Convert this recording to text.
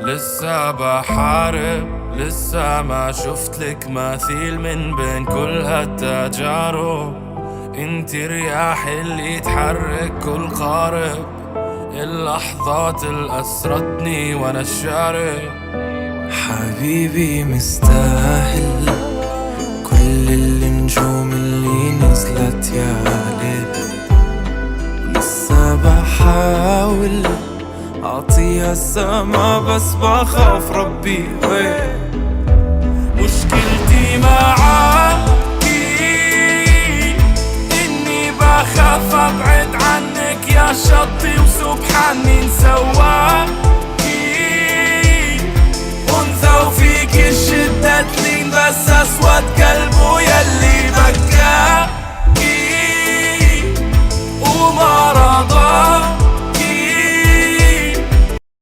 لسه بحارب، لسه ما شفتلك مثيل من بين كل هالتجارب. انتي رياح اللي تحرك كل قارب، اللحظات اللي أسرتني وانا الشارب. حبيبي مستاهل كل النجوم اللي نزلت يا ليل، لسه بحاول أعطيها السما بس بخاف ربي وين. مشكلتي معاكي إني بخاف أبعد عنك يا شطي، وسبحان مين سواك.